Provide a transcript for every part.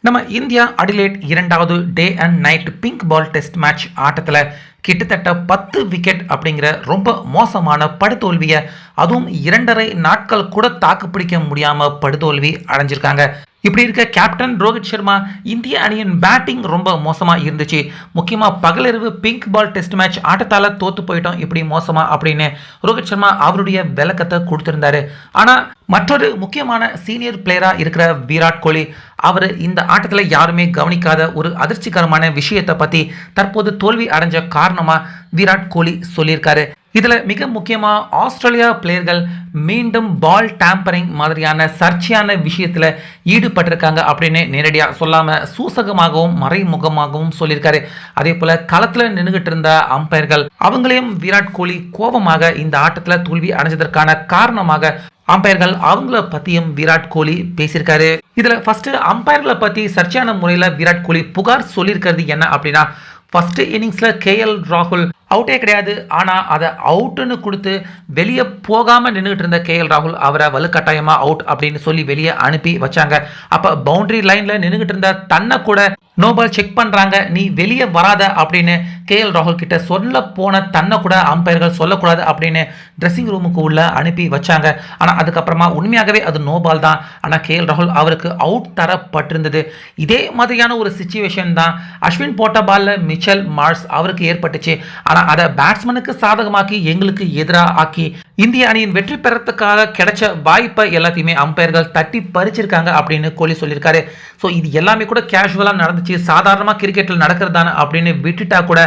நம்ம India Adelaide இரண்டாவது day and night pink ball test match ஆட்டத்தில் கிட்டத்தட்ட 10 விக்கெட் அப்படிங்கிற ரொம்ப மோசமான படுதோல்வியை அதுவும் 2.5 நாட்கள் கூட தாக்குப்பிடிக்க முடியாமல் படுதோல்வி அடைஞ்சிருக்காங்க. இப்படி இருக்க கேப்டன் ரோஹித் சர்மா இந்திய அணியின் பேட்டிங் ரொம்ப மோசமாக இருந்துச்சு. முக்கியமாக பகலிரவு பிங்க் பால் டெஸ்ட் மேட்ச் ஆட்டத்தால் தோத்து போயிட்டோம் இப்படி மோசமா அப்படின்னு ரோஹித் சர்மா அவருடைய விளக்கத்தை கொடுத்திருந்தாரு. ஆனால் மற்றொரு முக்கியமான சீனியர் பிளேயராக இருக்கிற விராட் கோலி அவர் இந்த ஆட்டத்தில் யாருமே கவனிக்காத ஒரு அதிர்ச்சிகரமான விஷயத்தை பற்றி தற்போது தோல்வி அடைஞ்ச காரணமாக விராட் கோலி சொல்லியிருக்காரு. இதில் மிக முக்கியமாக ஆஸ்திரேலியா பிளேயர்கள் மீண்டும் பால் டேம்பரிங் மாதிரியான சர்ச்சையான விஷயத்தில் ஈடுபட்டிருக்காங்க அப்படின்னு நேரடியாக சொல்லாமல் சூசகமாகவும் மறைமுகமாகவும் சொல்லியிருக்காரு. அதே போல் களத்தில் நின்றுகிட்டு இருந்த அம்பையர்கள் அவங்களையும் விராட் கோலி கோபமாக இந்த ஆட்டத்தில் தோல்வி அடைஞ்சதற்கான காரணமாக அம்பையர்கள் அவங்கள பற்றியும் விராட் கோலி பேசியிருக்காரு. இதில் ஃபர்ஸ்ட் அம்பையர்களை பற்றி சர்ச்சையான முறையில் விராட் கோலி புகார் சொல்லியிருக்கிறது என்ன அப்படின்னா, ஃபர்ஸ்ட் இன்னிங்ஸில் KL ராகுல் அவுட்டே கிடையாது, ஆனால் அதை அவுட்டுன்னு கொடுத்து வெளியே போகாமல் நின்றுட்டு இருந்த KL ராகுல் அவரை வலுக்கட்டாயமாக அவுட் அப்படின்னு சொல்லி வெளியே அனுப்பி வச்சாங்க. அப்போ பவுண்டரி லைனில் நின்றுகிட்டு இருந்த தன்னை கூட நோபால் செக் பண்ணுறாங்க, நீ வெளியே வராத அப்படின்னு KL ராகுல் கிட்ட சொல்ல போன தன்னை கூட அம்பையர்கள் சொல்லக்கூடாது அப்படின்னு ட்ரெஸ்ஸிங் ரூமுக்கு உள்ள அனுப்பி வச்சாங்க. ஆனால் அதுக்கப்புறமா உண்மையாகவே அது நோபால் தான், ஆனால் KL ராகுல் அவருக்கு அவுட் தரப்பட்டிருந்தது. இதே மாதிரியான ஒரு சிச்சுவேஷன் தான் அஸ்வின் போட்ட பாலில் மிச்சல் மார்ஸ் அவருக்கு ஏற்பட்டுச்சு. ஆனால் அதை பேட்ஸ்மேனுக்கு சாதகமாக்கி எங்களுக்கு எதிராக ஆக்கி இந்திய அணியின் வெற்றி பெறத்துக்காக கிடைச்ச வாய்ப்பை எல்லாத்தையுமே அம்பையர்கள் தட்டி பறிச்சிருக்காங்க அப்படின்னு கோலி சொல்லியிருக்காரு. ஸோ இது எல்லாமே கூட கேஷுவலாக நடந்துச்சு, சாதாரணமாக கிரிக்கெட்டில் நடக்கிறதான அப்படின்னு விட்டுட்டா கூட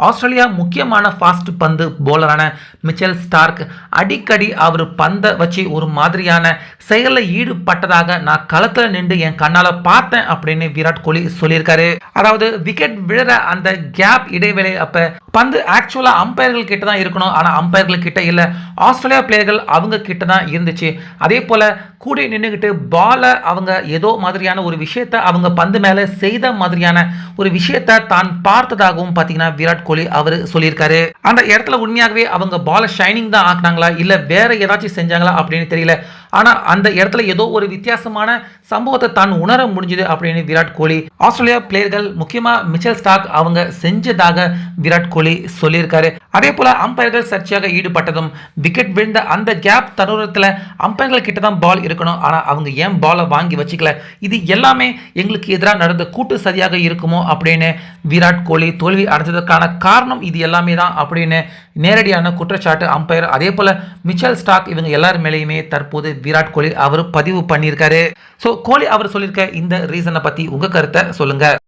ஆஸ்திரேலியா முக்கியமான ஃபாஸ்ட் பந்து போலரான மிச்சல் ஸ்டார்க் அடிக்கடி அவர் பந்தை வச்சு ஒரு மாதிரியான செயலில் ஈடுபட்டதாக நான் களத்தில் நின்று என் கண்ணால் பார்த்தேன் அப்படின்னு விராட் கோலி சொல்லியிருக்காரு. அதாவது விக்கெட் விழுற அந்த கேப் இடைவேளை அப்போ பந்து ஆக்சுவலாக அம்பையர்கள் கிட்ட தான் இருக்கணும், ஆனால் அம்பையர்கள் கிட்ட இல்லை, ஆஸ்திரேலியா பிளேயர்கள் அவங்க கிட்ட தான் இருந்துச்சு. அதே போல் கூட நின்றுக்கிட்டு பாலை அவங்க ஏதோ மாதிரியான ஒரு விஷயத்தை அவங்க பந்து மேலே செய்த மாதிரியான ஒரு விஷயத்தை தான் பார்த்ததாகவும் பார்த்தீங்கன்னா விராட் கோலி அவர் சொல்லியிருக்காரு. அந்த இடத்துல உண்மையாகவே அவங்க பாலை ஷைனிங் தான் ஆக்குனாங்களா இல்லை வேற ஏதாச்சும் செஞ்சாங்களா அப்படின்னு தெரியல, ஆனால் அந்த இடத்துல ஏதோ ஒரு வித்தியாசமான சம்பவத்தை தான் உணர முடிஞ்சுது அப்படின்னு விராட் கோலி ஆஸ்திரேலியா பிளேயர்கள் முக்கியமாக மிச்சல் ஸ்டார்க் அவங்க செஞ்சதாக விராட் கோலி சொல்லியிருக்காரு. அதே போல அம்பையர்கள் சர்ச்சையாக ஈடுபட்டதும் விக்கெட் விழுந்த அந்த கேப் தருணத்தில் அம்பையர்கள் கிட்ட தான் பால் இருக்கணும், ஆனால் அவங்க ஏன் பாலை வாங்கி வச்சுக்கல, இது எல்லாமே எங்களுக்கு எதிராக நடந்த கூட்டு சரியாக இருக்குமோ அப்படின்னு விராட் கோலி தோல்வி அடைஞ்சதற்கான காரணம் இது எல்லாமே தான் அப்படின்னு நேரடியான குற்றச்சாட்டு அம்பையர் அதே போல மிச்சல் ஸ்டார்க் இவங்க எல்லார் மேலேயுமே தற்போது விராட் கோலி அவர் பதிவு பண்ணியிருக்காரு. ஸோ கோலி அவர் சொல்லியிருக்க இந்த ரீசனை பற்றி உங்கள் கருத்தை சொல்லுங்கள்.